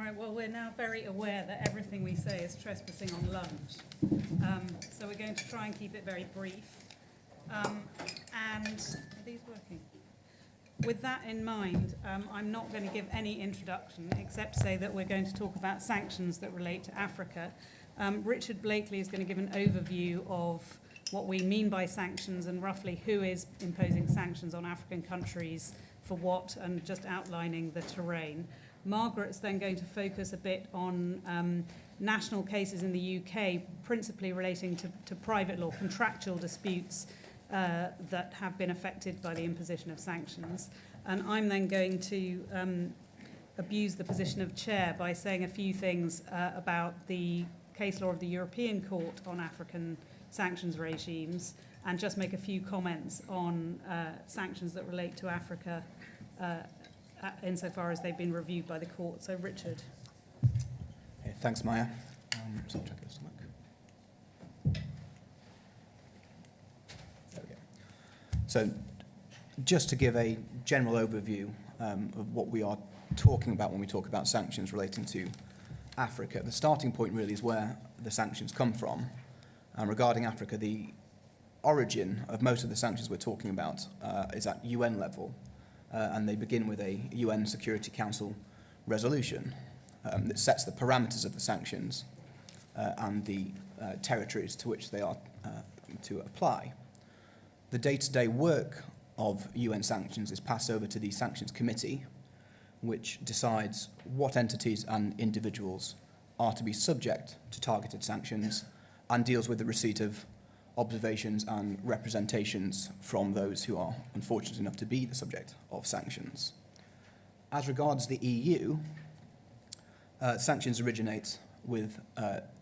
Right, well, we're now very aware that everything we say is trespassing on lunch. So we're going to try and keep it very brief. And are these working? With that in mind, I'm not going to give any introduction except say that we're going to talk about sanctions that relate to Africa. Richard Blakeley is going to give an overview of what we mean by sanctions and roughly who is imposing sanctions on African countries for what, and just outlining the terrain. Margaret's then going to focus a bit on national cases in the UK, principally relating to private law, contractual disputes that have been affected by the imposition of sanctions. And I'm then going to abuse the position of chair by saying a few things about the case law of the European Court on African sanctions regimes, and just make a few comments on sanctions that relate to Africa insofar as they've been reviewed by the court. So, Richard. Okay, thanks, Maya. So, just to give a general overview of what we are talking about when we talk about sanctions relating to Africa, the starting point really is where the sanctions come from. Regarding Africa, the origin of most of the sanctions we're talking about is at UN level, and they begin with a UN Security Council resolution that sets the parameters of the sanctions and the territories to which they are to apply. The day-to-day work of UN sanctions is passed over to the Sanctions Committee, which decides what entities and individuals are to be subject to targeted sanctions and deals with the receipt of observations and representations from those who are unfortunate enough to be the subject of sanctions. As regards the EU, sanctions originate with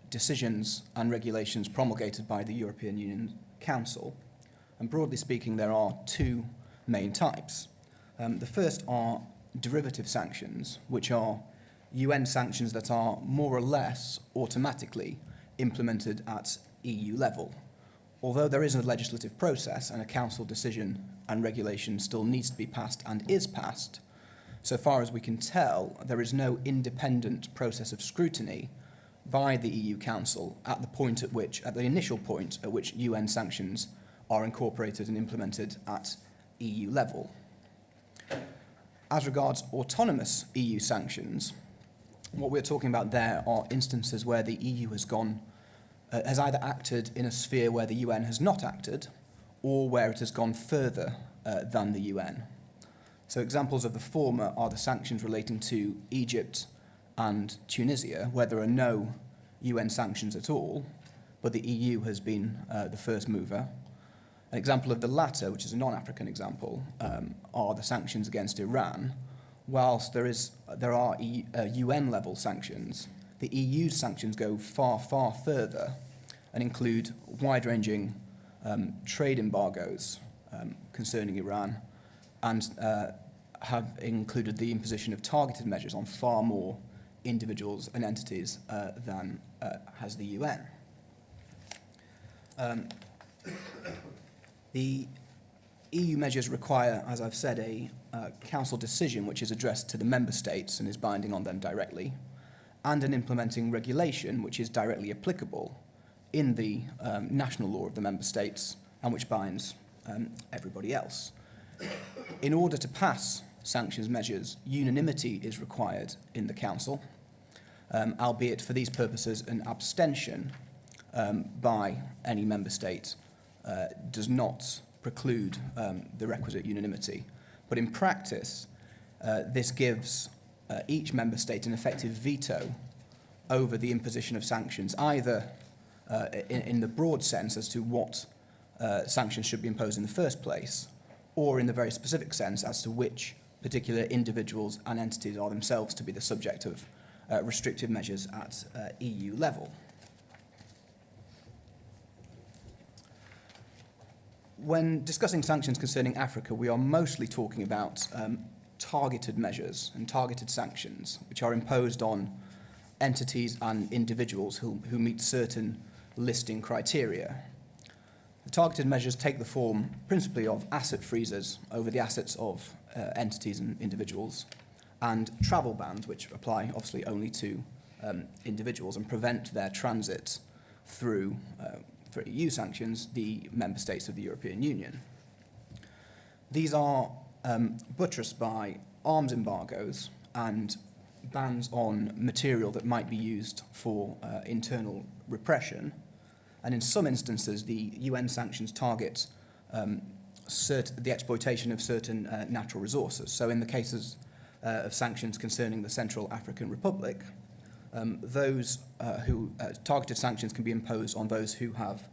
decisions and regulations promulgated by the European Union Council. And broadly speaking, there are two main types. The first are derivative sanctions, which are UN sanctions that are more or less automatically implemented at EU level. Although there is a legislative process and a council decision and regulation still needs to be passed and is passed, so far as we can tell, there is no independent process of scrutiny by the EU Council at the initial point at which UN sanctions are incorporated and implemented at EU level. As regards autonomous EU sanctions, what we're talking about there are instances where the EU has either acted in a sphere where the UN has not acted, or where it has gone further than the UN. So examples of the former are the sanctions relating to Egypt and Tunisia, where there are no UN sanctions at all, but the EU has been the first mover. An example of the latter, which is a non-African example, are the sanctions against Iran. Whilst there are UN-level sanctions, the EU's sanctions go far, far further and include wide-ranging trade embargoes concerning Iran, and have included the imposition of targeted measures on far more individuals and entities than has the UN. The EU measures require, as I've said, a council decision which is addressed to the member states and is binding on them directly, and an implementing regulation which is directly applicable in the national law of the member states and which binds everybody else. In order to pass sanctions measures, unanimity is required in the Council, albeit for these purposes an abstention by any member state does not preclude the requisite unanimity. But in practice, this gives each member state an effective veto over the imposition of sanctions, either in the broad sense as to what sanctions should be imposed in the first place, or in the very specific sense as to which particular individuals and entities are themselves to be the subject of restrictive measures at EU level. When discussing sanctions concerning Africa, we are mostly talking about targeted measures and targeted sanctions, which are imposed on entities and individuals who meet certain listing criteria. The targeted measures take the form principally of asset freezes over the assets of entities and individuals, and travel bans, which apply obviously only to individuals and prevent their transit through, for EU sanctions, the member states of the European Union. These are buttressed by arms embargoes and bans on material that might be used for internal repression. And in some instances, the UN sanctions target the exploitation of certain natural resources. So in the cases of sanctions concerning the Central African Republic, targeted sanctions can be imposed on those who have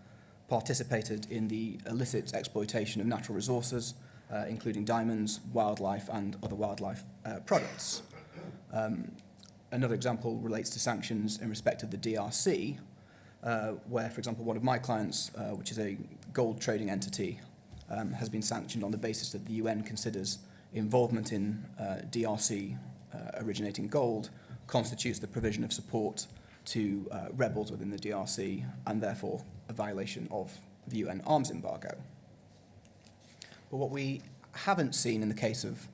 participated in the illicit exploitation of natural resources, including diamonds, wildlife, and other wildlife products. Another example relates to sanctions in respect of the DRC, where, for example, one of my clients, which is a gold trading entity, has been sanctioned on the basis that the UN considers involvement in DRC originating gold constitutes the provision of support to rebels within the DRC and therefore a violation of the UN arms embargo. But what we haven't seen in the case of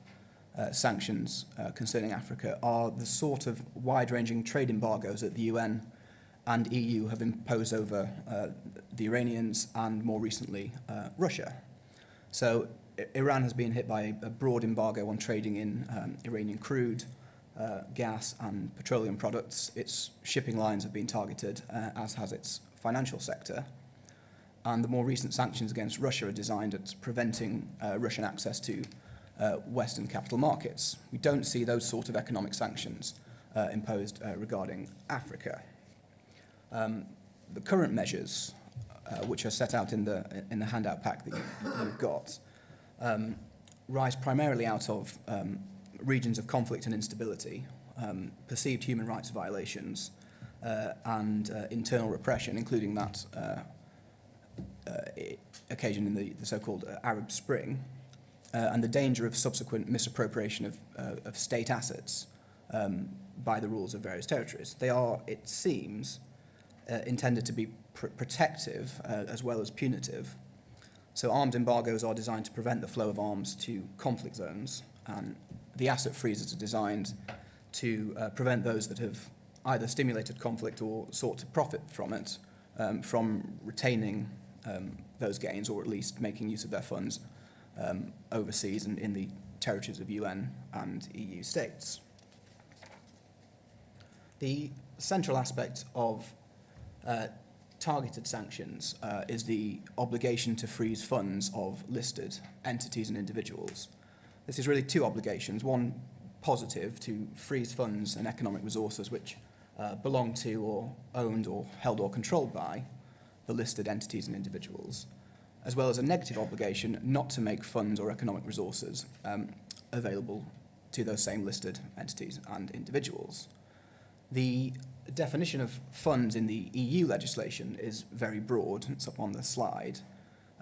sanctions concerning Africa are the sort of wide-ranging trade embargoes that the UN and EU have imposed over the Iranians and more recently Russia. So Iran has been hit by a broad embargo on trading in Iranian crude, gas and petroleum products. Its shipping lines have been targeted, as has its financial sector. And the more recent sanctions against Russia are designed at preventing Russian access to Western capital markets. We don't see those sort of economic sanctions imposed regarding Africa. The current measures, which are set out in the handout pack that you've got, rise primarily out of regions of conflict and instability, perceived human rights violations, and internal repression, including that occasion in the so-called Arab Spring, and the danger of subsequent misappropriation of state assets by the rulers of various territories. They are, it seems, intended to be protective as well as punitive. So armed embargoes are designed to prevent the flow of arms to conflict zones, and the asset freezes are designed to prevent those that have either stimulated conflict or sought to profit from it from retaining those gains, or at least making use of their funds overseas and in the territories of UN and EU states. The central aspect of targeted sanctions is the obligation to freeze funds of listed entities and individuals. This is really two obligations, one positive, to freeze funds and economic resources which belong to or owned or held or controlled by the listed entities and individuals, as well as a negative obligation not to make funds or economic resources available to those same listed entities and individuals. The definition of funds in the EU legislation is very broad. It's up on the slide.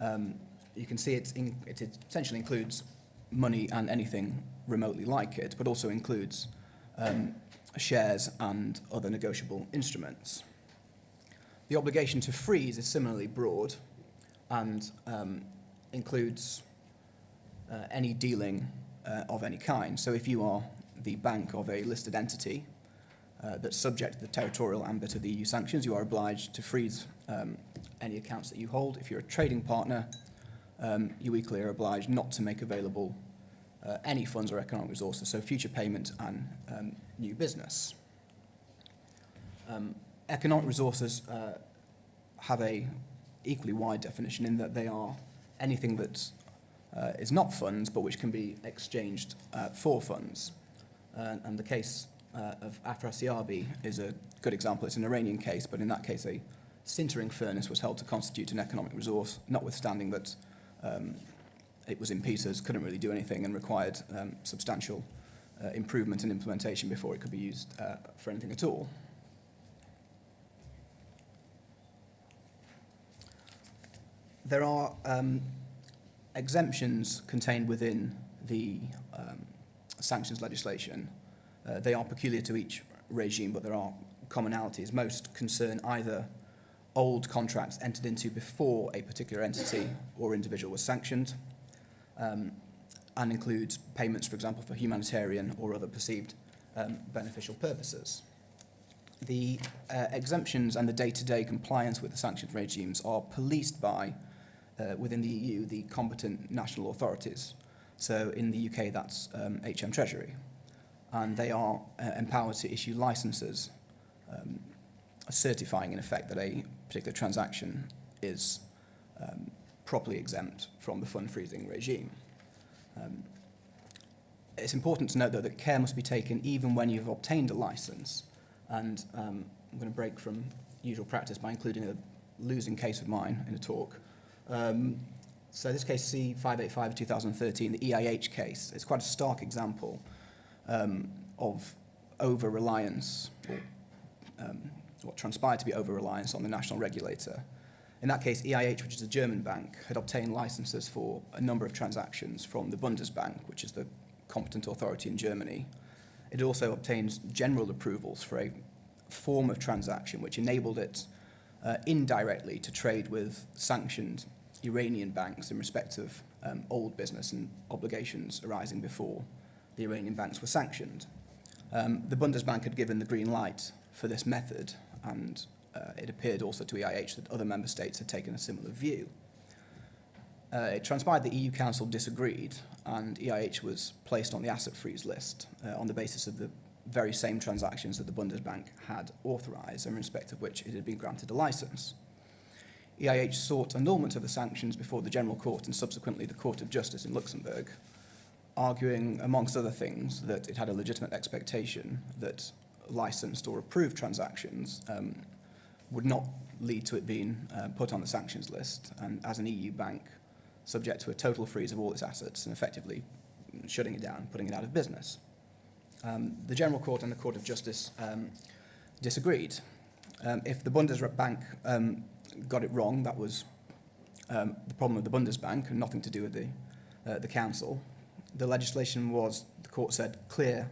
You can see it essentially includes money and anything remotely like it, but also includes shares and other negotiable instruments. The obligation to freeze is similarly broad and includes any dealing of any kind. So if you are the bank of a listed entity that's subject to the territorial ambit of the EU sanctions, you are obliged to freeze any accounts that you hold. If you're a trading partner, you equally are obliged not to make available any funds or economic resources, so future payment and new business. Economic resources have a equally wide definition in that they are anything that is not funds but which can be exchanged for funds. And the case of Afrasiabi is a good example. It's an Iranian case, but in that case a sintering furnace was held to constitute an economic resource, notwithstanding that it was in pieces, couldn't really do anything, and required substantial improvement and implementation before it could be used for anything at all. There are exemptions contained within the sanctions legislation. They are peculiar to each regime, but there are commonalities. Most concern either old contracts entered into before a particular entity or individual was sanctioned, and includes payments, for example, for humanitarian or other perceived beneficial purposes. The exemptions and the day-to-day compliance with the sanctions regimes are policed by, within the EU, the competent national authorities. So in the UK, that's HM Treasury. And they are empowered to issue licenses, certifying, in effect, that a particular transaction is properly exempt from the fund freezing regime. It's important to note, though, that care must be taken even when you've obtained a license. And I'm going to break from usual practice by including a losing case of mine in a talk. So this case, C585 of 2013, the EIH case, it's quite a stark example of over-reliance, or what transpired to be over-reliance on the national regulator. In that case, EIH, which is a German bank, had obtained licenses for a number of transactions from the Bundesbank, which is the competent authority in Germany. It also obtained general approvals for a form of transaction which enabled it indirectly to trade with sanctioned Iranian banks in respect of old business and obligations arising before the Iranian banks were sanctioned. The Bundesbank had given the green light for this method, and it appeared also to EIH that other member states had taken a similar view. It transpired the EU Council disagreed, and EIH was placed on the asset freeze list on the basis of the very same transactions that the Bundesbank had authorised, in respect of which it had been granted a licence. EIH sought annulment of the sanctions before the General Court and subsequently the Court of Justice in Luxembourg, arguing, amongst other things, that it had a legitimate expectation that licensed or approved transactions would not lead to it being put on the sanctions list, and as an EU bank, subject to a total freeze of all its assets and effectively shutting it down, putting it out of business. The General Court and the Court of Justice disagreed. If the Bundesbank got it wrong, that was the problem of the Bundesbank and nothing to do with the Council. The legislation was, the court said, clear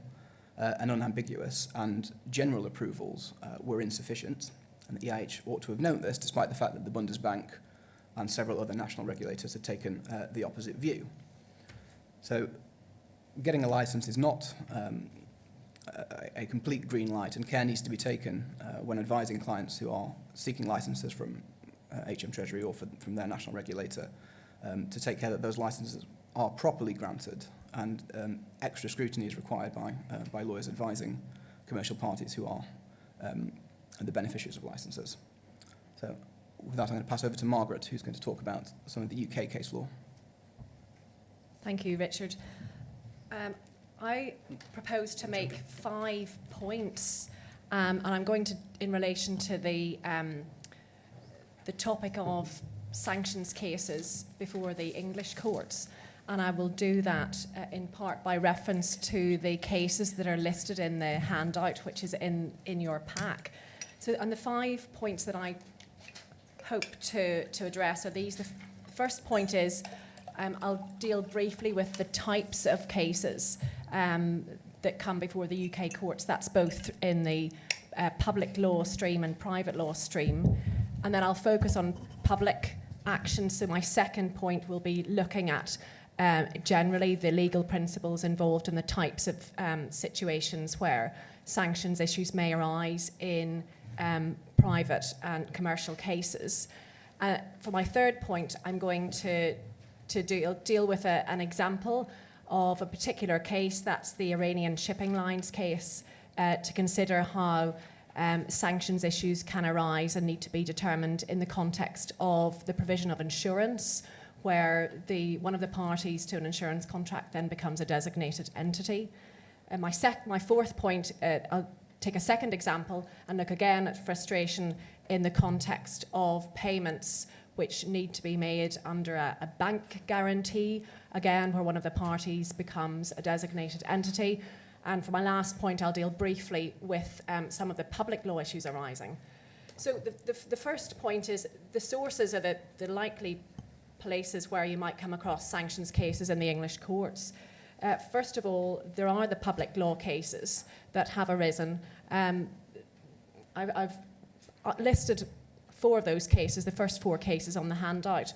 and unambiguous, and general approvals were insufficient. And the EIH ought to have known this, despite the fact that the Bundesbank and several other national regulators had taken the opposite view. So getting a license is not a complete green light, and care needs to be taken when advising clients who are seeking licenses from HM Treasury or from their national regulator to take care that those licenses are properly granted, and extra scrutiny is required by lawyers advising commercial parties who are the beneficiaries of licenses. So with that, I'm going to pass over to Margaret, who's going to talk about some of the UK case law. Thank you, Richard. I propose to make 5 points, and I'm going to, in relation to the topic of sanctions cases before the English courts, and I will do that in part by reference to the cases that are listed in the handout, which is in your pack. So, and the 5 points that I hope to address are these. The first point is I'll deal briefly with the types of cases that come before the UK courts. That's both in the public law stream and private law stream. And then I'll focus on public action. So my second point will be looking at generally the legal principles involved in the types of situations where sanctions issues may arise in private and commercial cases. For my third point, I'm going to deal with an example of a particular case. That's the Iranian shipping lines case, to consider how sanctions issues can arise and need to be determined in the context of the provision of insurance, where one of the parties to an insurance contract then becomes a designated entity. And my fourth point, I'll take a second example and look again at frustration in the context of payments which need to be made under a bank guarantee, again, where one of the parties becomes a designated entity. And for my last point, I'll deal briefly with some of the public law issues arising. So the first point is the sources are the likely places where you might come across sanctions cases in the English courts. First of all, there are the public law cases that have arisen. I've listed 4 of those cases, the first 4 cases on the handout.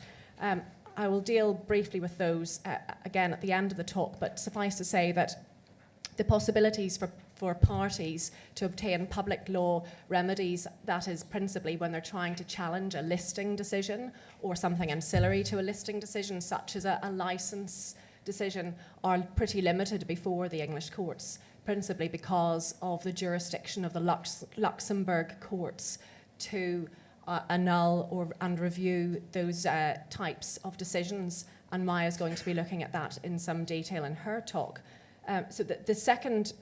I will deal briefly with those again at the end of the talk, but suffice to say that the possibilities for parties to obtain public law remedies, that is principally when they're trying to challenge a listing decision or something ancillary to a listing decision, such as a licence decision, are pretty limited before the English courts, principally because of the jurisdiction of the Luxembourg courts to annul and review those types of decisions. And Maya is going to be looking at that in some detail in her talk. So the second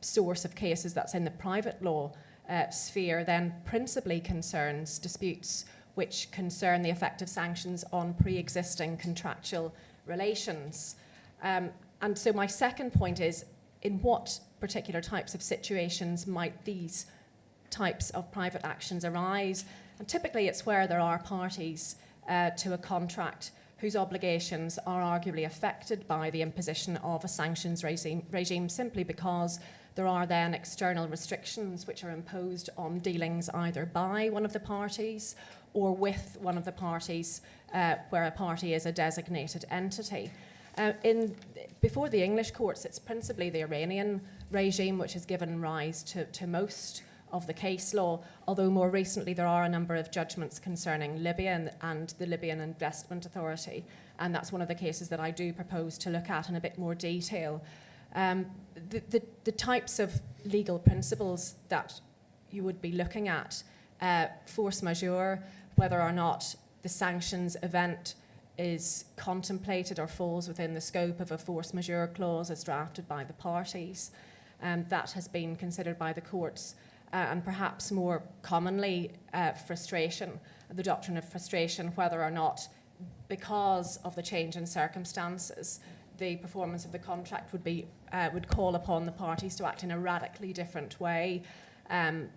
source of cases that's in the private law sphere then principally concerns disputes which concern the effect of sanctions on pre-existing contractual relations. And so my second point is, in what particular types of situations might these types of private actions arise? And typically it's where there are parties to a contract whose obligations are arguably affected by the imposition of a sanctions regime simply because there are then external restrictions which are imposed on dealings either by one of the parties or with one of the parties where a party is a designated entity. Before the English courts, it's principally the Iranian regime which has given rise to most of the case law, although more recently there are a number of judgments concerning Libya and the Libyan Investment Authority, and that's one of the cases that I do propose to look at in a bit more detail. The types of legal principles that you would be looking at, force majeure, whether or not the sanctions event is contemplated or falls within the scope of a force majeure clause as drafted by the parties. That has been considered by the courts. And perhaps more commonly, frustration, the doctrine of frustration, whether or not, because of the change in circumstances, the performance of the contract would call upon the parties to act in a radically different way as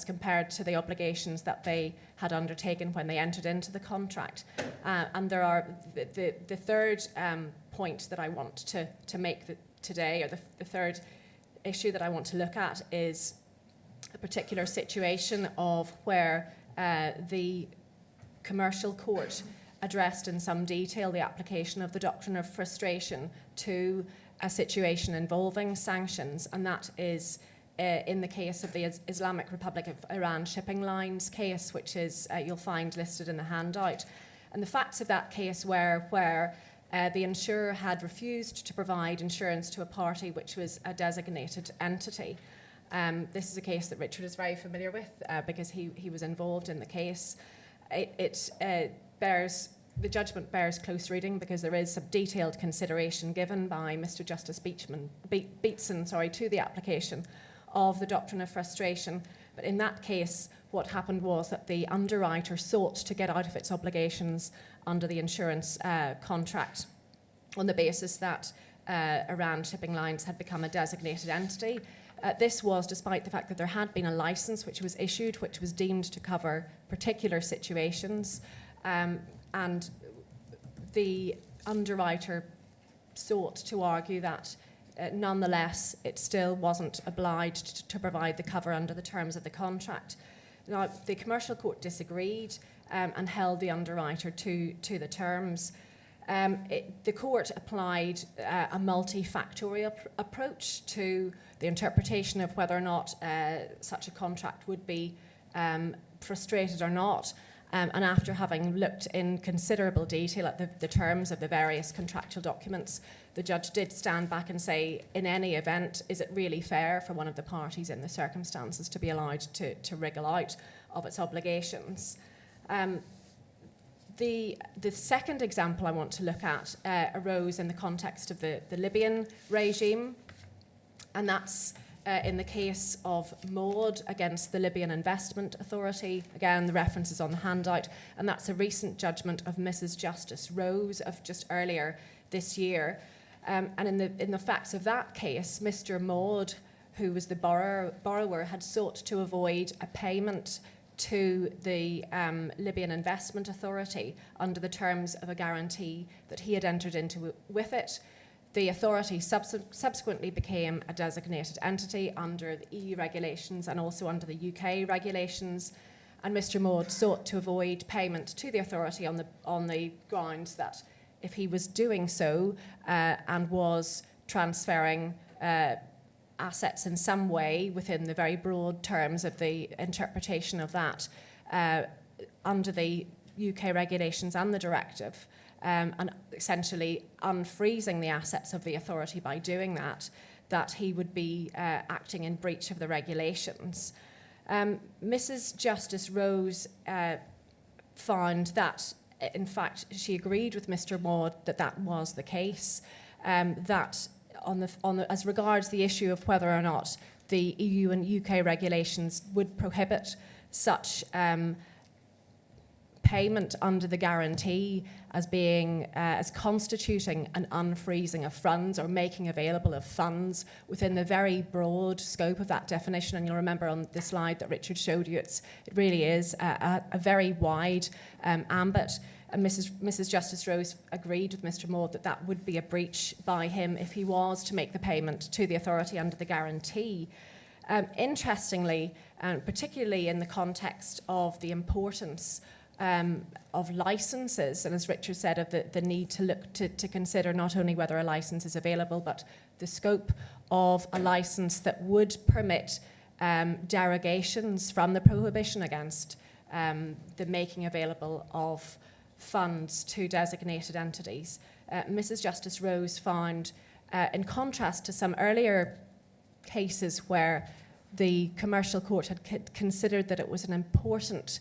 compared to the obligations that they had undertaken when they entered into the contract. And there are the third point that I want to make today, or the third issue that I want to look at, is a particular situation of where the commercial court addressed in some detail the application of the doctrine of frustration to a situation involving sanctions, and that is in the case of the Islamic Republic of Iran shipping lines case, which is you'll find listed in the handout. And the facts of that case were where the insurer had refused to provide insurance to a party which was a designated entity. This is a case that Richard is very familiar with because he was involved in the case. The judgment bears close reading because there is some detailed consideration given by Mr. Justice Beatson to the application of the doctrine of frustration. But in that case, what happened was that the underwriter sought to get out of its obligations under the insurance contract on the basis that Iran Shipping Lines had become a designated entity. This was despite the fact that there had been a license which was issued, which was deemed to cover particular situations, and the underwriter sought to argue that nonetheless it still wasn't obliged to provide the cover under the terms of the contract. Now, the commercial court disagreed and held the underwriter to the terms. The court applied a multifactorial approach to the interpretation of whether or not such a contract would be frustrated or not. And after having looked in considerable detail at the terms of the various contractual documents, the judge did stand back and say, in any event, is it really fair for one of the parties in the circumstances to be allowed to wriggle out of its obligations? The second example I want to look at arose in the context of the Libyan regime, and that's in the case of Maud against the Libyan Investment Authority. Again, the reference is on the handout, and that's a recent judgment of Mrs. Justice Rose of just earlier this year. And in the facts of that case, Mr. Maud, who was the borrower, had sought to avoid a payment to the Libyan Investment Authority under the terms of a guarantee that he had entered into with it. The authority subsequently became a designated entity under the EU regulations and also under the UK regulations. and Mr. Maud sought to avoid payment to the authority on the grounds that if he was doing so and was transferring assets in some way within the very broad terms of the interpretation of that under the UK regulations and the directive, and essentially unfreezing the assets of the authority by doing that, that he would be acting in breach of the regulations. Mrs. Justice Rose found that, in fact, she agreed with Mr. Maud that that was the case, that as regards the issue of whether or not the EU and UK regulations would prohibit such payment under the guarantee as being as constituting an unfreezing of funds or making available of funds within the very broad scope of that definition. And you'll remember on the slide that Richard showed you, it really is a very wide ambit. And Mrs. Justice Rose agreed with Mr. Maud that that would be a breach by him if he was to make the payment to the authority under the guarantee. Interestingly, particularly in the context of the importance of licenses, and as Richard said, of the need to look to consider not only whether a license is available, but the scope of a license that would permit derogations from the prohibition against the making available of funds to designated entities. Mrs. Justice Rose found, in contrast to some earlier cases where the commercial court had considered that it was an important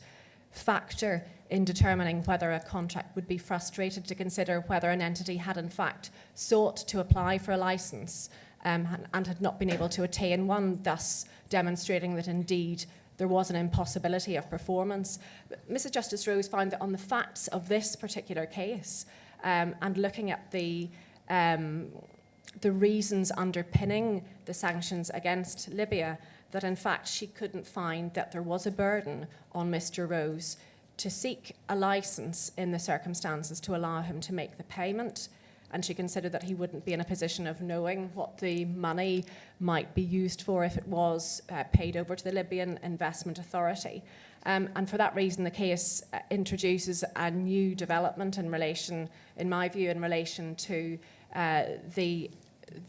factor in determining whether a contract would be frustrated, to consider whether an entity had in fact sought to apply for a license and had not been able to attain one, thus demonstrating that indeed there was an impossibility of performance. But Mrs. Justice Rose found that on the facts of this particular case and looking at the reasons underpinning the sanctions against Libya, that in fact she couldn't find that there was a burden on Mr. Rose to seek a license in the circumstances to allow him to make the payment. And she considered that he wouldn't be in a position of knowing what the money might be used for if it was paid over to the Libyan Investment Authority. And for that reason, the case introduces a new development in relation, in my view, in relation to the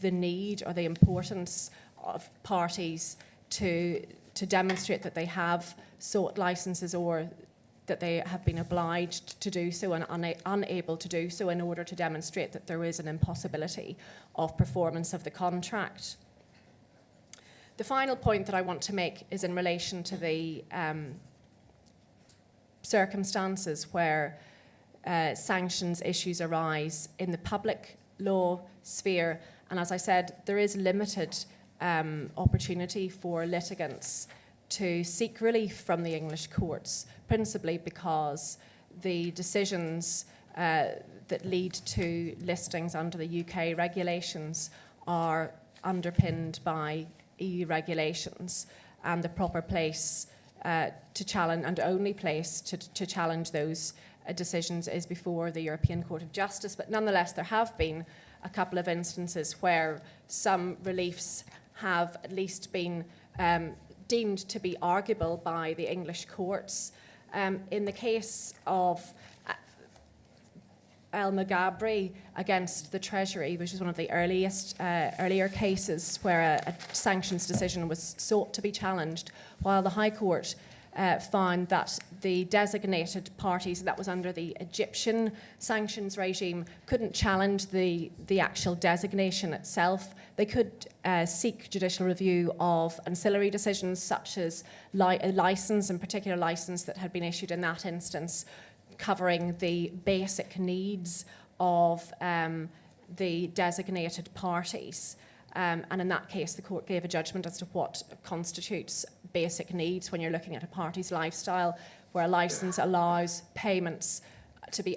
need or the importance of parties to demonstrate that they have sought licenses or that they have been obliged to do so and unable to do so in order to demonstrate that there is an impossibility of performance of the contract. The final point that I want to make is in relation to the circumstances where sanctions issues arise in the public law sphere. And as I said, there is limited opportunity for litigants to seek relief from the English courts, principally because the decisions that lead to listings under the UK regulations are underpinned by EU regulations, and the proper place to challenge, and only place to challenge those decisions, is before the European Court of Justice. But nonetheless, there have been a couple of instances where some reliefs have at least been deemed to be arguable by the English courts. In the case of El Magabri against the Treasury, which is one of the earlier cases where a sanctions decision was sought to be challenged, while the High Court found that the designated parties that was under the Egyptian sanctions regime couldn't challenge the actual designation itself. They could seek judicial review of ancillary decisions such as a license, in particular license that had been issued in that instance, covering the basic needs of the designated parties. And in that case, the court gave a judgment as to what constitutes basic needs when you're looking at a party's lifestyle, where a license allows payments to be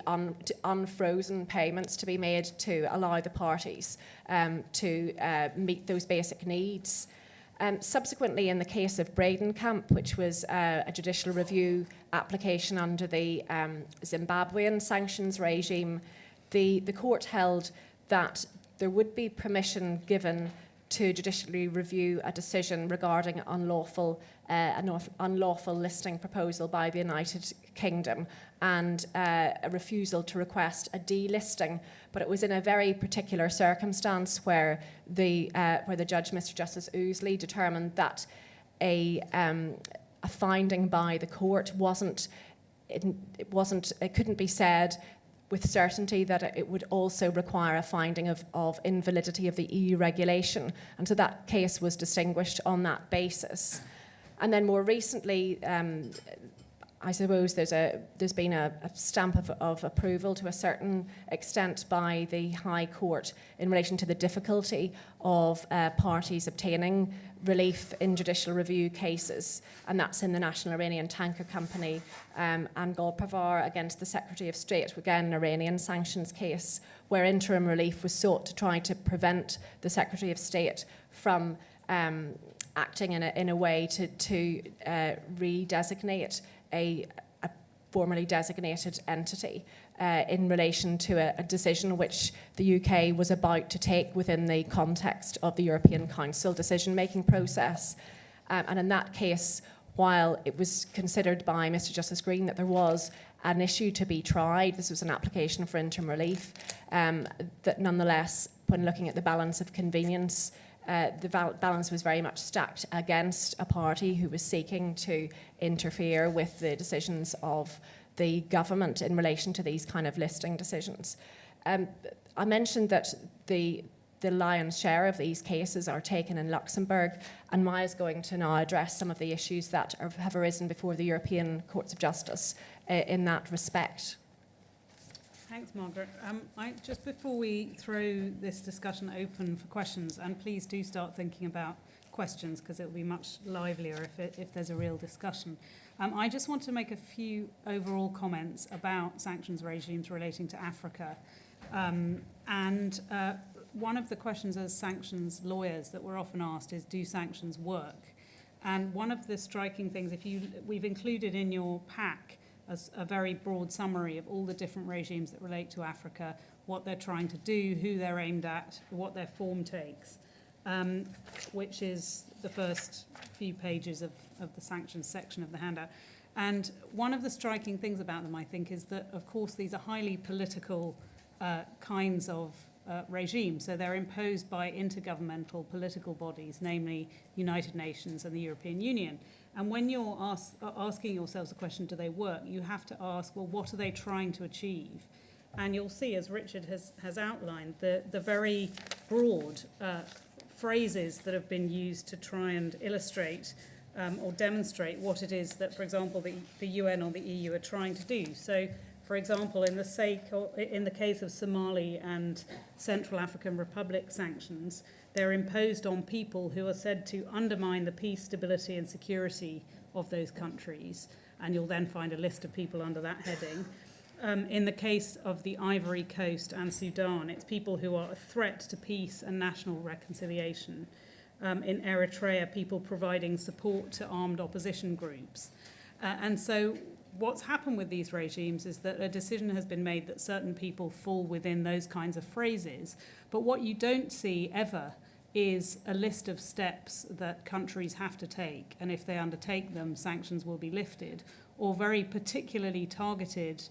unfrozen payments to be made to allow the parties to meet those basic needs. Subsequently, in the case of Bradenkamp, which was a judicial review application under the Zimbabwean sanctions regime, the court held that there would be permission given to judicially review a decision regarding unlawful an unlawful listing proposal by the United Kingdom and a refusal to request a delisting. But it was in a very particular circumstance where the judge, Mr. Justice Ousley, determined that a finding by the court it couldn't be said with certainty that it would also require a finding of invalidity of the EU regulation. And so that case was distinguished on that basis. And then more recently, I suppose there's been a stamp of approval to a certain extent by the High Court in relation to the difficulty of parties obtaining relief in judicial review cases, and that's in the National Iranian Tanker Company and Golpavar against the Secretary of State, again an Iranian sanctions case, where interim relief was sought to try to prevent the Secretary of State from acting in a way to redesignate a formerly designated entity in relation to a decision which the UK was about to take within the context of the European Council decision-making process. And in that case, while it was considered by Mr. Justice Green that there was an issue to be tried, this was an application for interim relief, that nonetheless, when looking at the balance of convenience, the balance was very much stacked against a party who was seeking to interfere with the decisions of the government in relation to these kind of listing decisions. I mentioned that the lion's share of these cases are taken in Luxembourg, and Maya is going to now address some of the issues that have arisen before the European Courts of Justice in that respect. Thanks, Margaret. Just before we throw this discussion open for questions, and please do start thinking about questions because it will be much livelier if there's a real discussion. I just want to make a few overall comments about sanctions regimes relating to Africa. One of the questions as sanctions lawyers that we're often asked is, do sanctions work? And one of the striking things, we've included in your pack as a very broad summary of all the different regimes that relate to Africa, what they're trying to do, who they're aimed at, what their form takes, which is the first few pages of the sanctions section of the handout. And one of the striking things about them, I think, is that, of course, these are highly political kinds of regimes. So they're imposed by intergovernmental political bodies, namely United Nations and the European Union. And when you're asking yourselves the question, do they work, you have to ask, well, what are they trying to achieve? And you'll see, as Richard has outlined, the very broad phrases that have been used to try and illustrate or demonstrate what it is that, for example, the UN or the EU are trying to do. So, for example, in the case of Somali and Central African Republic sanctions, they're imposed on people who are said to undermine the peace, stability and security of those countries. And you'll then find a list of people under that heading. In the case of the Ivory Coast and Sudan, it's people who are a threat to peace and national reconciliation. In Eritrea, people providing support to armed opposition groups. And so what's happened with these regimes is that a decision has been made that certain people fall within those kinds of phrases. But what you don't see ever is a list of steps that countries have to take, and if they undertake them, sanctions will be lifted, or very particularly targeted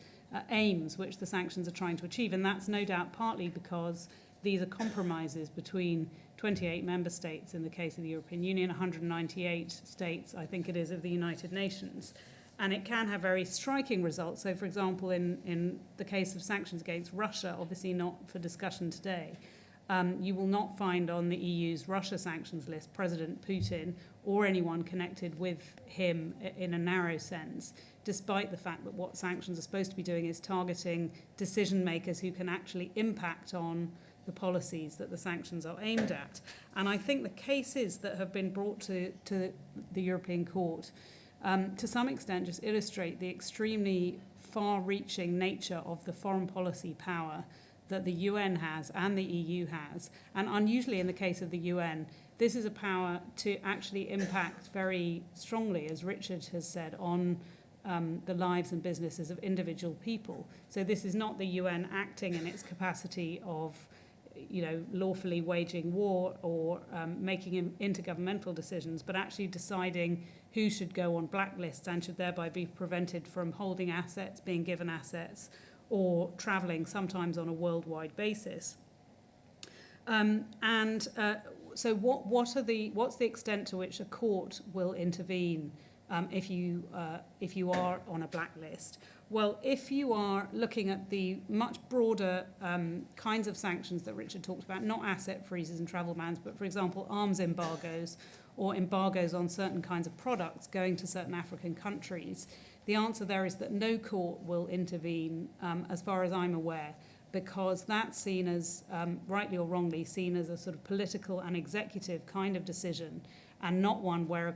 aims which the sanctions are trying to achieve. And that's no doubt partly because these are compromises between 28 member states in the case of the European Union, 198 states, I think it is, of the United Nations. And it can have very striking results. So, for example, in the case of sanctions against Russia, obviously not for discussion today, you will not find on the EU's Russia sanctions list President Putin or anyone connected with him in a narrow sense, despite the fact that what sanctions are supposed to be doing is targeting decision makers who can actually impact on the policies that the sanctions are aimed at. And I think the cases that have been brought to the European Court to some extent just illustrate the extremely far-reaching nature of the foreign policy power that the UN has and the EU has. And unusually in the case of the UN, this is a power to actually impact very strongly, as Richard has said, on the lives and businesses of individual people. So this is not the UN acting in its capacity of lawfully waging war or making intergovernmental decisions, but actually deciding who should go on blacklists and should thereby be prevented from holding assets, being given assets, or travelling sometimes on a worldwide basis. So what's the extent to which a court will intervene if you are on a blacklist? Well, if you are looking at the much broader kinds of sanctions that Richard talked about, not asset freezes and travel bans, but for example, arms embargoes or embargoes on certain kinds of products going to certain African countries, the answer there is that no court will intervene, as far as I'm aware, because that's seen as, rightly or wrongly, seen as a sort of political and executive kind of decision, and not one where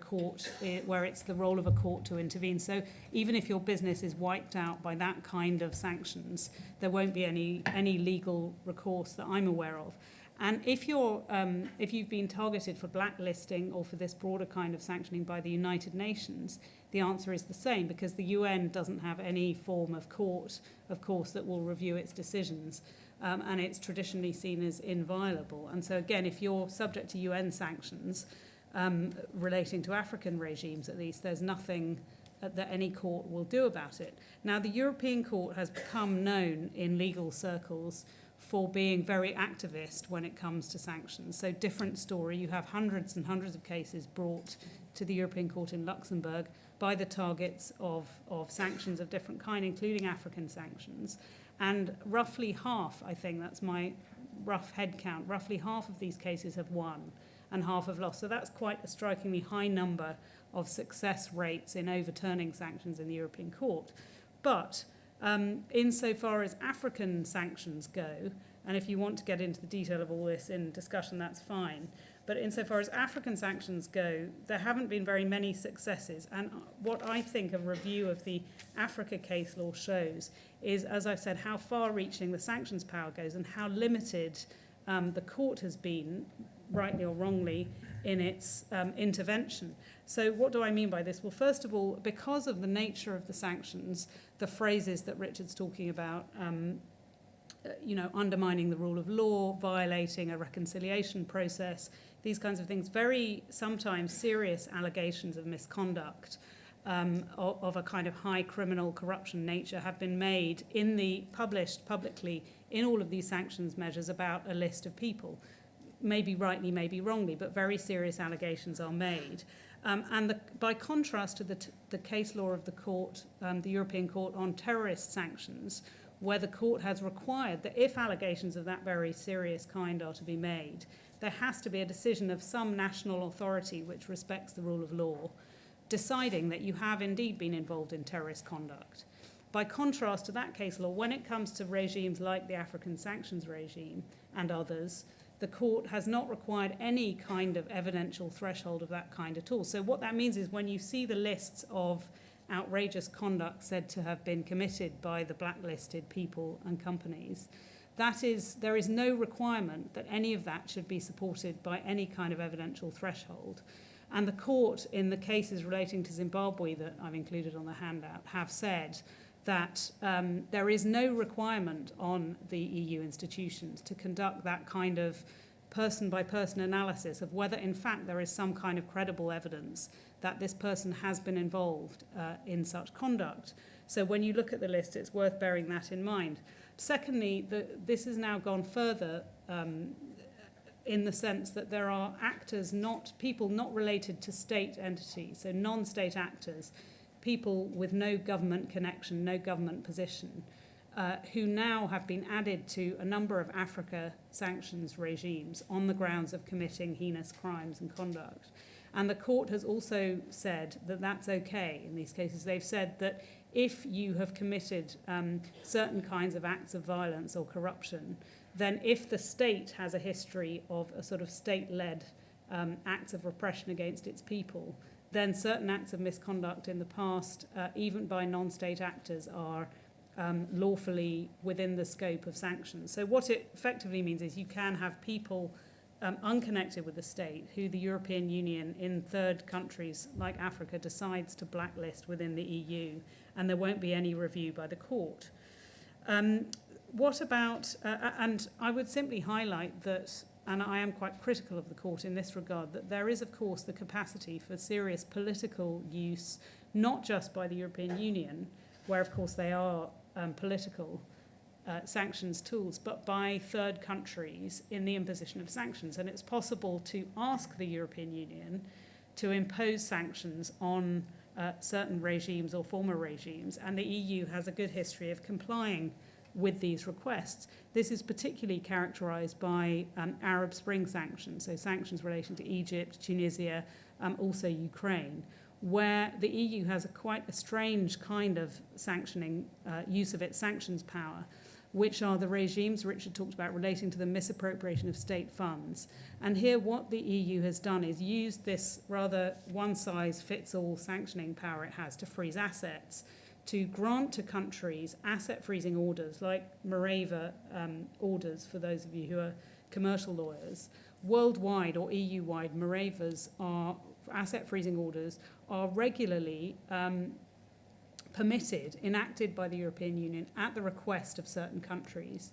where it's the role of a court to intervene. So even if your business is wiped out by that kind of sanctions, there won't be any legal recourse that I'm aware of. And if you've been targeted for blacklisting or for this broader kind of sanctioning by the United Nations, the answer is the same, because the UN doesn't have any form of court, of course, that will review its decisions, and it's traditionally seen as inviolable. And so again, if you're subject to UN sanctions relating to African regimes, at least, there's nothing that any court will do about it. Now, the European Court has become known in legal circles for being very activist when it comes to sanctions. So different story. You have hundreds and hundreds of cases brought to the European Court in Luxembourg by the targets of sanctions of different kind, including African sanctions. And roughly half, I think that's my rough head count, roughly half of these cases have won and half have lost. So that's quite a strikingly high number of success rates in overturning sanctions in the European Court. But insofar as African sanctions go, and if you want to get into the detail of all this in discussion, that's fine. But insofar as African sanctions go, there haven't been very many successes. And what I think a review of the Africa case law shows is, as I've said, how far-reaching the sanctions power goes and how limited the court has been, rightly or wrongly, in its intervention. So what do I mean by this? Well, first of all, because of the nature of the sanctions, the phrases that Richard's talking about, undermining the rule of law, violating a reconciliation process, these kinds of things, very sometimes serious allegations of misconduct of a kind of high criminal corruption nature have been made published publicly in all of these sanctions measures about a list of people. Maybe rightly, maybe wrongly, but very serious allegations are made. By contrast to the case law of the court, the European Court on terrorist sanctions, where the court has required that if allegations of that very serious kind are to be made, there has to be a decision of some national authority which respects the rule of law, deciding that you have indeed been involved in terrorist conduct. By contrast to that case law, when it comes to regimes like the African sanctions regime and others, the court has not required any kind of evidential threshold of that kind at all. So what that means is when you see the lists of outrageous conduct said to have been committed by the blacklisted people and companies, there is no requirement that any of that should be supported by any kind of evidential threshold. And the court, in the cases relating to Zimbabwe that I've included on the handout, have said that there is no requirement on the EU institutions to conduct that kind of person-by-person analysis of whether, in fact, there is some kind of credible evidence that this person has been involved in such conduct. So when you look at the list, it's worth bearing that in mind. Secondly, this has now gone further in the sense that there are actors, people not related to state entities, so non-state actors, people with no government connection, no government position, who now have been added to a number of Africa sanctions regimes on the grounds of committing heinous crimes and conduct. And the court has also said that that's okay in these cases. They've said that if you have committed certain kinds of acts of violence or corruption, then if the state has a history of a sort of state-led acts of repression against its people, then certain acts of misconduct in the past, even by non-state actors, are lawfully within the scope of sanctions. So what it effectively means is you can have people unconnected with the state who the European Union in third countries like Africa decides to blacklist within the EU, and there won't be any review by the court. What about, and I would simply highlight that, and I am quite critical of the court in this regard, that there is, of course, the capacity for serious political use, not just by the European Union, where, of course, they are political sanctions tools, but by third countries in the imposition of sanctions. And it's possible to ask the European Union to impose sanctions on certain regimes or former regimes, and the EU has a good history of complying with these requests. This is particularly characterized by Arab Spring sanctions, so sanctions relating to Egypt, Tunisia, also Ukraine, where the EU has quite a strange kind of sanctioning use of its sanctions power, which are the regimes Richard talked about relating to the misappropriation of state funds. And here what the EU has done is used this rather one-size-fits-all sanctioning power it has to freeze assets, to grant to countries asset freezing orders like Mareva orders, for those of you who are commercial lawyers. Worldwide or EU-wide, Marevas are, asset freezing orders are regularly permitted, enacted by the European Union at the request of certain countries.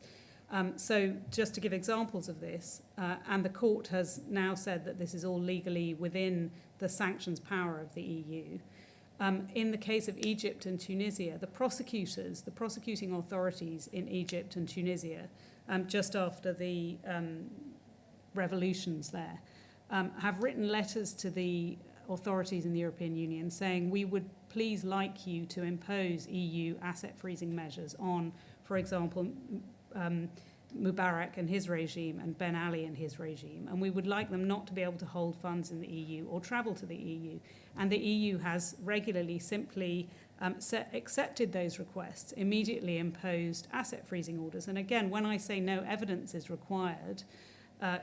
So just to give examples of this, and the court has now said that this is all legally within the sanctions power of the EU. In the case of Egypt and Tunisia, the prosecuting authorities in Egypt and Tunisia, just after the revolutions there, have written letters to the authorities in the European Union saying we would please like you to impose EU asset freezing measures on, for example, Mubarak and his regime and Ben Ali and his regime, and we would like them not to be able to hold funds in the EU or travel to the EU. And the EU has regularly simply accepted those requests, immediately imposed asset freezing orders. And again, when I say no evidence is required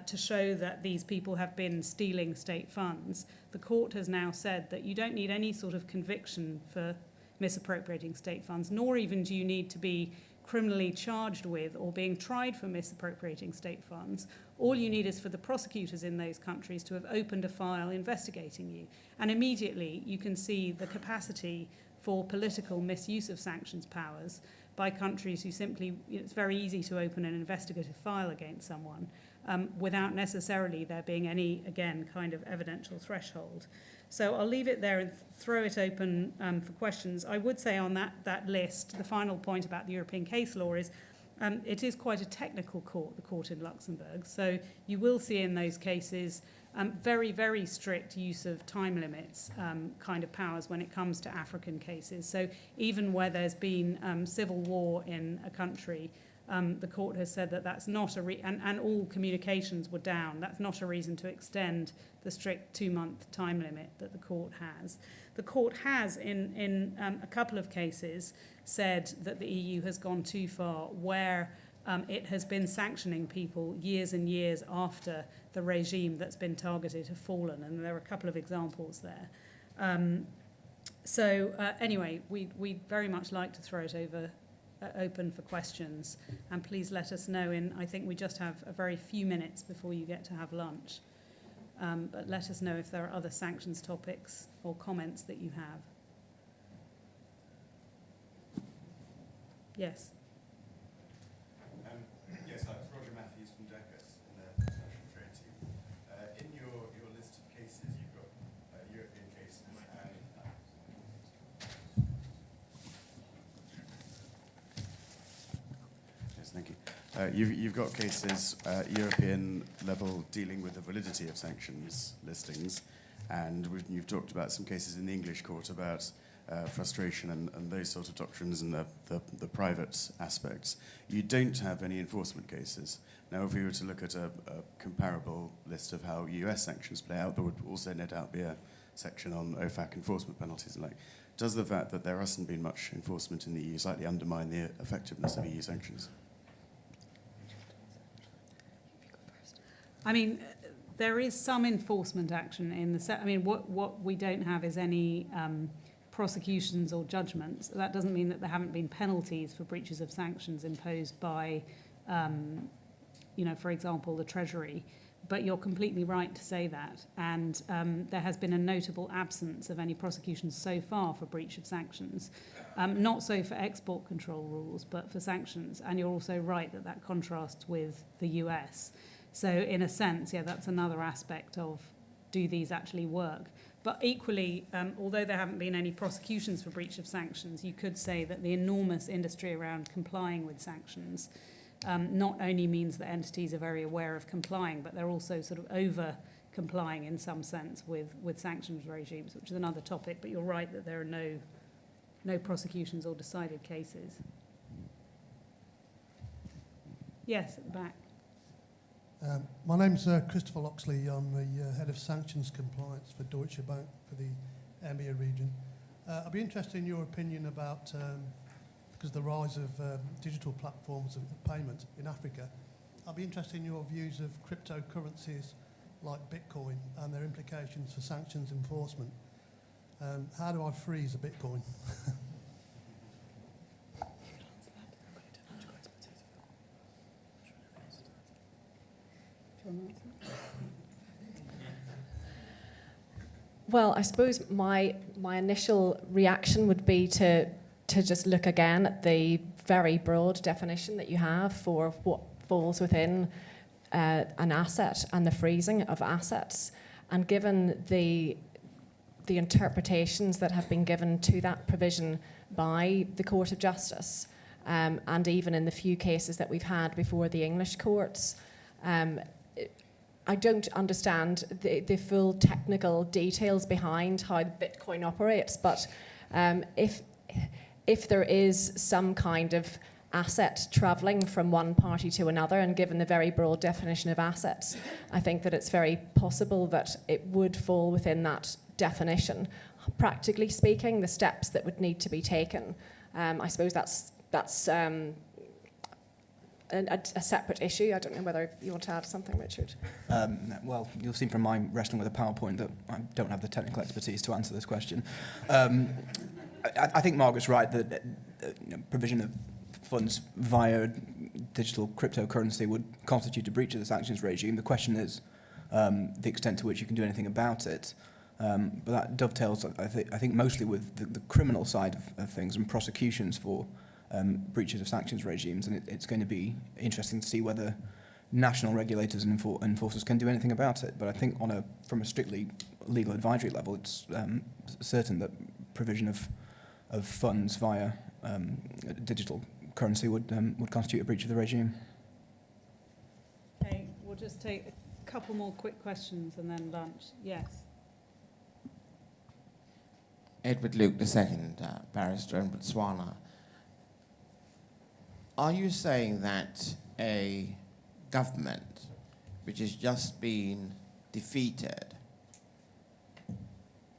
to show that these people have been stealing state funds, the court has now said that you don't need any sort of conviction for misappropriating state funds, nor even do you need to be criminally charged with or being tried for misappropriating state funds. All you need is for the prosecutors in those countries to have opened a file investigating you. And immediately you can see the capacity for political misuse of sanctions powers by countries who simply, it's very easy to open an investigative file against someone without necessarily there being any, again, kind of evidential threshold. So I'll leave it there and throw it open for questions. I would say on that list, the final point about the European case law is it is quite a technical court, the court in Luxembourg. So you will see in those cases very, very strict use of time limits kind of powers when it comes to African cases. So even where there's been civil war in a country, the court has said that that's not and all communications were down. That's not a reason to extend the strict 2-month time limit that the court has. The court has, in a couple of cases, said that the EU has gone too far, where it has been sanctioning people years and years after the regime that's been targeted have fallen, and there are a couple of examples there. Anyway, we'd very much like to throw it open for questions, and please let us know I think we just have a very few minutes before you get to have lunch, but let us know if there are other sanctions topics or comments that you have. Yes. Yes, hi, it's Roger Matthews from DECUS in the International Trade Team. In your list of cases, you've got European cases and yes, thank you. You've got cases European level dealing with the validity of sanctions listings, and you've talked about some cases in the English court about frustration and those sort of doctrines and the private aspects. You don't have any enforcement cases. Now, if we were to look at a comparable list of how US sanctions play out, there would also no doubt be a section on OFAC enforcement penalties and like. Does the fact that there hasn't been much enforcement in the EU slightly undermine the effectiveness of EU sanctions? I mean, there is some enforcement action in the what we don't have is any prosecutions or judgments. That doesn't mean that there haven't been penalties for breaches of sanctions imposed by, for example, the Treasury. But you're completely right to say that. And there has been a notable absence of any prosecutions so far for breach of sanctions. Not so for export control rules, but for sanctions. And you're also right that that contrasts with the US. So in a sense, yeah, that's another aspect of, do these actually work? But equally, although there haven't been any prosecutions for breach of sanctions, you could say that the enormous industry around complying with sanctions not only means that entities are very aware of complying, but they're also sort of over-complying in some sense with sanctions regimes, which is another topic. But you're right that there are no prosecutions or decided cases. Yes, at the back. My name's Christopher Loxley. I'm the head of sanctions compliance for Deutsche Bank for the EMEA region. I'd be interested in your opinion about, because the rise of digital platforms and payment in Africa, I'd be interested in your views of cryptocurrencies like Bitcoin and their implications for sanctions enforcement. How do I freeze a Bitcoin? Well, I suppose my initial reaction would be to just look again at the very broad definition that you have for what falls within an asset and the freezing of assets. And given the interpretations that have been given to that provision by the Court of Justice, and even in the few cases that we've had before the English courts, I don't understand the full technical details behind how Bitcoin operates, but if there is some kind of asset travelling from one party to another, and given the very broad definition of assets, I think that it's very possible that it would fall within that definition. Practically speaking, the steps that would need to be taken, I suppose that's a separate issue. I don't know whether you want to add something, Richard. Well, you'll see from my wrestling with a PowerPoint that I don't have the technical expertise to answer this question. I think Margaret's right that provision of funds via digital cryptocurrency would constitute a breach of the sanctions regime. The question is the extent to which you can do anything about it. But that dovetails, I think mostly with the criminal side of things and prosecutions for breaches of sanctions regimes, and it's going to be interesting to see whether national regulators and enforcers can do anything about it. But I think from a strictly legal advisory level, it's certain that provision of funds via digital currency would constitute a breach of the regime. Okay, we'll just take a couple more quick questions and then lunch. Yes. Edward Luke II, barrister in Botswana. Are you saying that a government which has just been defeated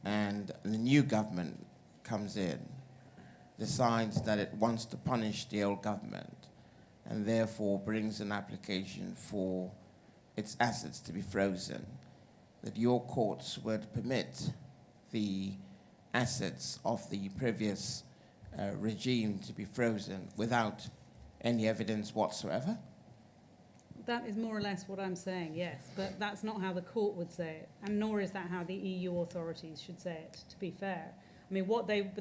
and the new government comes in, decides that it wants to punish the old government and therefore brings an application for its assets to be frozen, that your courts would permit the assets of the previous regime to be frozen without any evidence whatsoever? That is more or less what I'm saying, yes, but that's not how the court would say it, and nor is that how the EU authorities should say it, to be fair. I mean,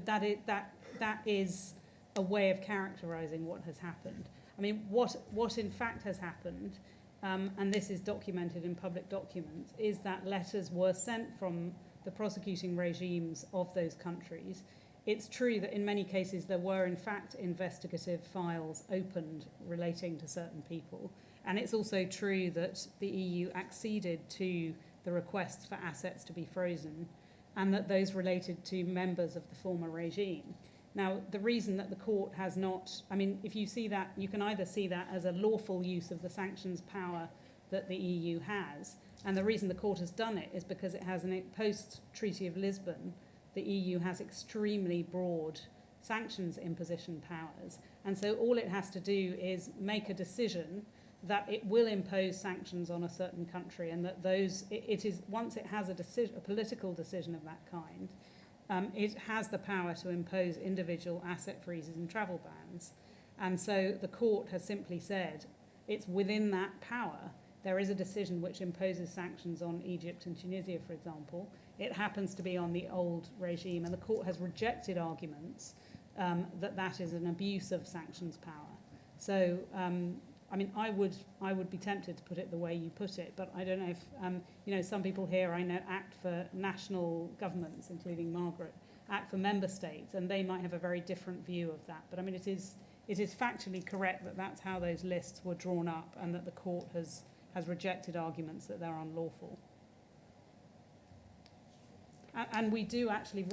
that is a way of characterising what has happened. I mean, what in fact has happened, and this is documented in public documents, is that letters were sent from the prosecuting regimes of those countries. It's true that in many cases there were in fact investigative files opened relating to certain people. And it's also true that the EU acceded to the requests for assets to be frozen and that those related to members of the former regime. Now, the reason that the court has not, I mean, if you see that, you can either see that as a lawful use of the sanctions power that the EU has, and the reason the court has done it is because it has post-Treaty of Lisbon, the EU has extremely broad sanctions imposition powers. And so all it has to do is make a decision that it will impose sanctions on a certain country, and that it is once it has a political decision of that kind, it has the power to impose individual asset freezes and travel bans. And so the court has simply said it's within that power there is a decision which imposes sanctions on Egypt and Tunisia, for example. It happens to be on the old regime, and the court has rejected arguments that that is an abuse of sanctions power. So, I mean, I would be tempted to put it the way you put it, but I don't know if, some people here I know act for national governments, including Margaret, act for member states, and they might have a very different view of that. But I mean, it is factually correct that that's how those lists were drawn up, and that the court has rejected arguments that they're unlawful. And we do actually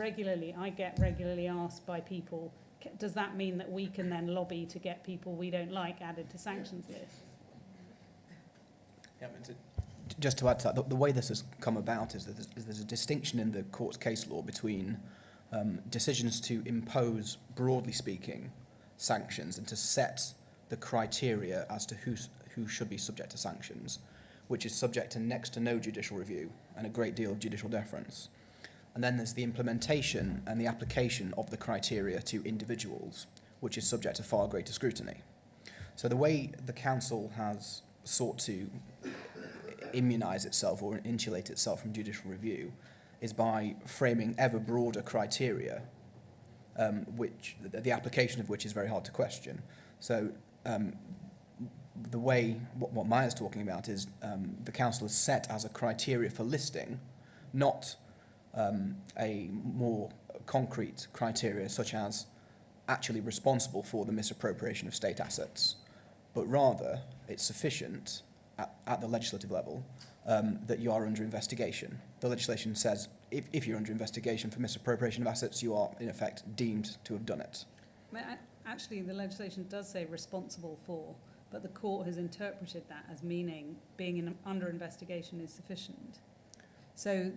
I get regularly asked by people, does that mean that we can then lobby to get people we don't like added to sanctions lists? Yeah, just to add to that, the way this has come about is that there's a distinction in the court's case law between decisions to impose, broadly speaking, sanctions and to set the criteria as to who should be subject to sanctions, which is subject to next to no judicial review and a great deal of judicial deference. And then there's the implementation and the application of the criteria to individuals, which is subject to far greater scrutiny. So the way the council has sought to immunise itself or insulate itself from judicial review is by framing ever broader criteria, which the application of which is very hard to question. So the way, what Maya's talking about is the council has set as a criteria for listing, not a more concrete criteria such as actually responsible for the misappropriation of state assets, but rather it's sufficient at the legislative level that you are under investigation. The legislation says if you're under investigation for misappropriation of assets, you are in effect deemed to have done it. Actually, the legislation does say responsible for, but the court has interpreted that as meaning being under investigation is sufficient. So,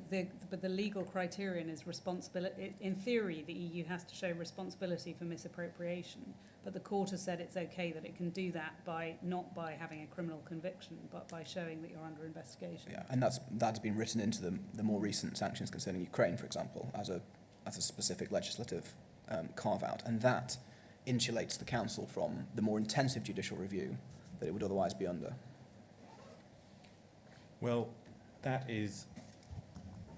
but the legal criterion is responsibility. In theory, the EU has to show responsibility for misappropriation, but the court has said it's okay that it can do that not by having a criminal conviction, but by showing that you're under investigation. Yeah, and that's been written into the more recent sanctions concerning Ukraine, for example, as a specific legislative carve-out, and that insulates the council from the more intensive judicial review that it would otherwise be under. Well, that is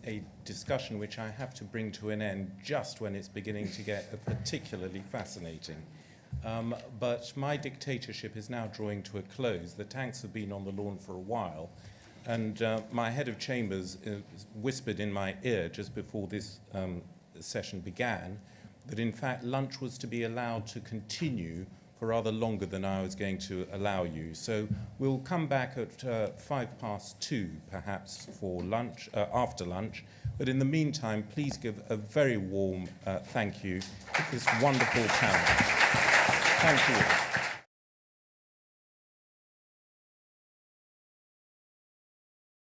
a discussion which I have to bring to an end just when it's beginning to get particularly fascinating. But my dictatorship is now drawing to a close. The tanks have been on the lawn for a while, and my head of chambers whispered in my ear just before this session began that in fact lunch was to be allowed to continue for rather longer than I was going to allow you. So we'll come back at 2:05 perhaps for lunch, after lunch. But in the meantime, please give a very warm thank you to this wonderful panel. Thank you all.